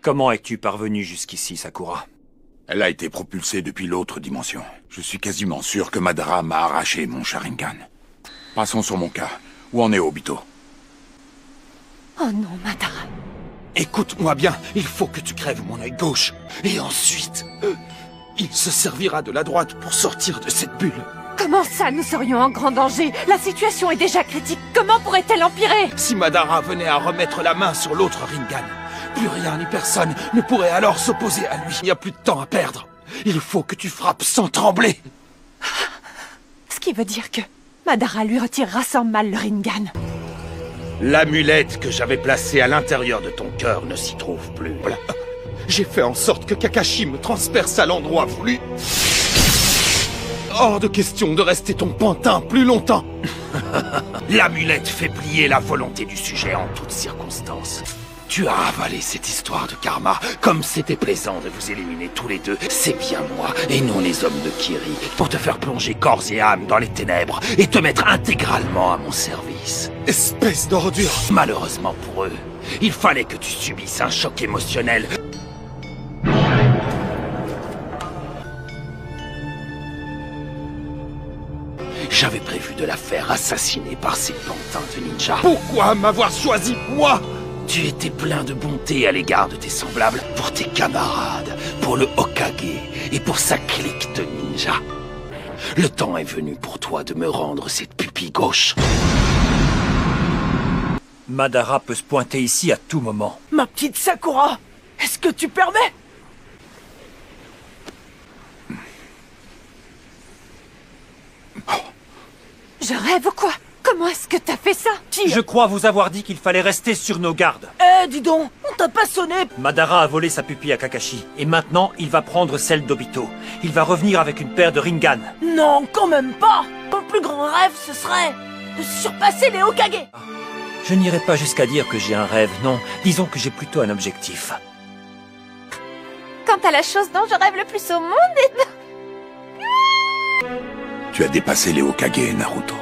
Comment es-tu parvenu jusqu'ici, Sakura? Elle a été propulsée depuis l'autre dimension. Je suis quasiment sûr que Madara m'a arraché mon Sharingan. Passons sur mon cas. Où en est Obito? Oh non, Madara. Écoute-moi bien, il faut que tu crèves mon œil gauche. Et ensuite, il se servira de la droite pour sortir de cette bulle. Comment ça, nous serions en grand danger? La situation est déjà critique. Comment pourrait-elle empirer? Si Madara venait à remettre la main sur l'autre Rinnegan, plus rien ni personne ne pourrait alors s'opposer à lui. Il n'y a plus de temps à perdre. Il faut que tu frappes sans trembler. Ce qui veut dire que Madara lui retirera sans mal le Rinnegan. L'amulette que j'avais placée à l'intérieur de ton cœur ne s'y trouve plus. Voilà. J'ai fait en sorte que Kakashi me transperce à l'endroit voulu. Hors de question de rester ton pantin plus longtemps. L'amulette fait plier la volonté du sujet en toutes circonstances. Tu as avalé cette histoire de karma, comme c'était plaisant de vous éliminer tous les deux. C'est bien moi, et non les hommes de Kiri, pour te faire plonger corps et âme dans les ténèbres, et te mettre intégralement à mon service. Espèce d'ordure! Malheureusement pour eux, il fallait que tu subisses un choc émotionnel. J'avais prévu de la faire assassiner par ces pantins de ninja. Pourquoi m'avoir choisi, moi? Tu étais plein de bonté à l'égard de tes semblables, pour tes camarades, pour le Hokage et pour sa clique de ninja. Le temps est venu pour toi de me rendre cette pupille gauche. Madara peut se pointer ici à tout moment. Ma petite Sakura, est-ce que tu permets? Je rêve ou quoi? Comment est-ce que t'as fait ça? Je crois vous avoir dit qu'il fallait rester sur nos gardes. Eh, dis donc, on t'a pas sonné? Madara a volé sa pupille à Kakashi, et maintenant il va prendre celle d'Obito. Il va revenir avec une paire de Rinnegan. Non, quand même pas. Mon plus grand rêve, ce serait de surpasser les Hokage. Je n'irai pas jusqu'à dire que j'ai un rêve, non. Disons que j'ai plutôt un objectif. Quant à la chose dont je rêve le plus au monde est... Tu as dépassé les Hokage, Naruto.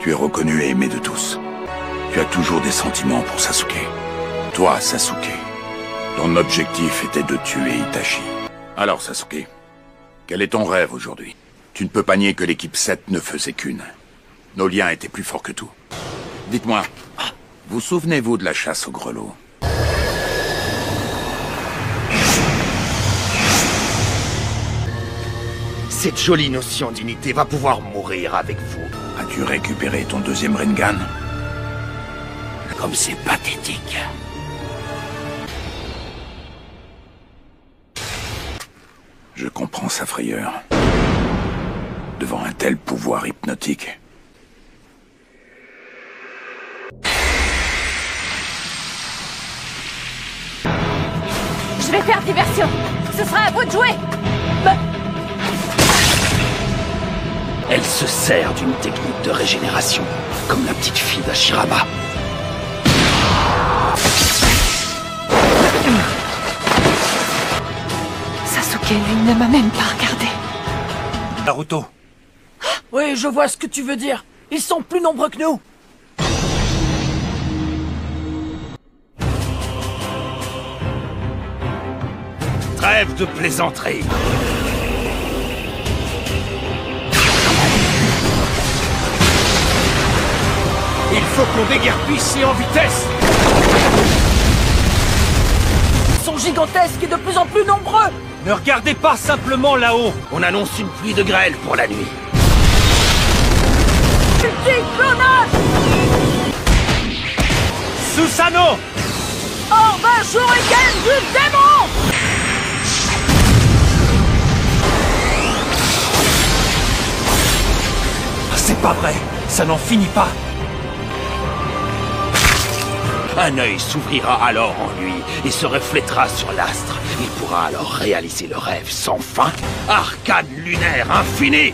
Tu es reconnu et aimé de tous. Tu as toujours des sentiments pour Sasuke. Toi, Sasuke, ton objectif était de tuer Itachi. Alors, Sasuke, quel est ton rêve aujourd'hui? Tu ne peux pas nier que l'équipe 7 ne faisait qu'une. Nos liens étaient plus forts que tout. Dites-moi, vous souvenez-vous de la chasse au grelot? Cette jolie notion d'unité va pouvoir mourir avec vous. As-tu récupéré ton deuxième Rinnegan? Comme c'est pathétique. Je comprends sa frayeur. Devant un tel pouvoir hypnotique. Je vais faire diversion. Ce sera à vous de jouer. Elle se sert d'une technique de régénération, comme la petite fille d'Hashirama. Sasuke, lui, ne m'a même pas regardé. Naruto. Oui, je vois ce que tu veux dire. Ils sont plus nombreux que nous. Trêve de plaisanterie. Il faut qu'on déguerpisse et en vitesse. Ils sont gigantesques et de plus en plus nombreux. Ne regardez pas simplement là-haut. On annonce une pluie de grêle pour la nuit. Ulti-clonage! Susanoo! Orbe Shuriken du démon! C'est pas vrai. Ça n'en finit pas. Un œil s'ouvrira alors en lui et se reflètera sur l'astre. Il pourra alors réaliser le rêve sans fin. Arcane lunaire infini!